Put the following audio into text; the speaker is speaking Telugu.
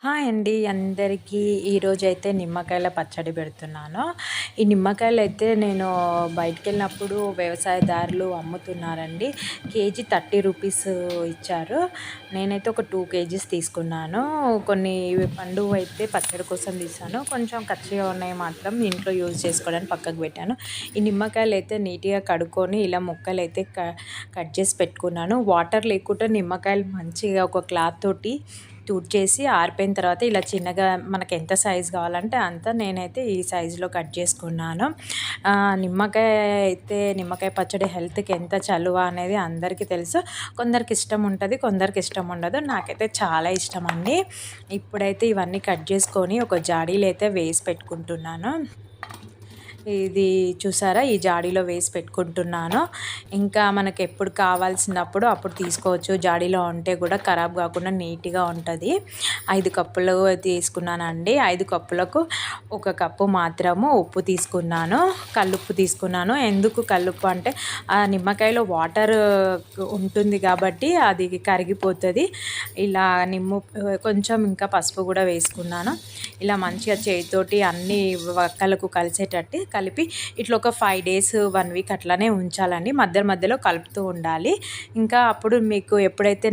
హాయ్ అండి అందరికీ. ఈరోజైతే నిమ్మకాయల పచ్చడి పెడుతున్నాను. ఈ నిమ్మకాయలైతే నేను బయటికెళ్ళినప్పుడు వ్యవసాయదారులు అమ్ముతున్నారండి. కేజీ 30 రూపీస్ ఇచ్చారు. నేనైతే ఒక 2 కేజీస్ తీసుకున్నాను. కొన్ని పండువైతే పచ్చడి కోసం తీసాను. కొంచెం కచ్చిగా ఉన్నాయి మాత్రం ఇంట్లో యూజ్ చేసుకోవడానికి పక్కకు పెట్టాను. ఈ నిమ్మకాయలైతే నీట్‌గా కడుక్కొని ఇలా ముక్కలైతే కట్ చేసి పెట్టుకున్నాను. వాటర్ లేకుండా నిమ్మకాయలు మంచిగా ఒక క్లాత్ తోటి తుడిచేసి ఆరిపోయిన తర్వాత ఇలా చిన్నగా మనకు ఎంత సైజు కావాలంటే అంత నేనైతే ఈ సైజులో కట్ చేసుకున్నాను. నిమ్మకాయ పచ్చడి హెల్త్‌కి ఎంత చలువ అనేది అందరికీ తెలుసు. కొందరికి ఇష్టం ఉంటుంది, కొందరికి ఇష్టం ఉండదు. నాకైతే చాలా ఇష్టం అండి. ఇప్పుడైతే ఇవన్నీ కట్ చేసుకొని ఒక జాడీలో అయితే వేసి పెట్టుకుంటున్నాను. ఇది చూసారా, ఈ జాడీలో వేసి పెట్టుకుంటున్నాను. ఇంకా మనకు ఎప్పుడు కావాల్సినప్పుడు అప్పుడు తీసుకోవచ్చు. జాడీలో ఉంటే కూడా ఖరాబ్ కాకుండా నీట్‌గా ఉంటుంది. 5 కప్పులు తీసుకున్నానండి. 5 కప్పులకు 1 కప్పు మాత్రము ఉప్పు తీసుకున్నాను. కల్లుప్పు తీసుకున్నాను. ఎందుకు కల్లుప్పు అంటే ఆ నిమ్మకాయలో వాటర్ ఉంటుంది కాబట్టి అది కరిగిపోతుంది. ఇలా కొంచెం ఇంకా పసుపు కూడా వేసుకున్నాను. ఇలా మంచిగా చేతితోటి అన్ని వక్కలకు కలిసేటట్టు కలిపి ఇట్లా ఒక 5 డేస్ 1 వీక్ అట్లానే ఉంచాలండి. మధ్యలో కలుపుతూ ఉండాలి. ఇంకా అప్పుడు మీకు ఎప్పుడైతే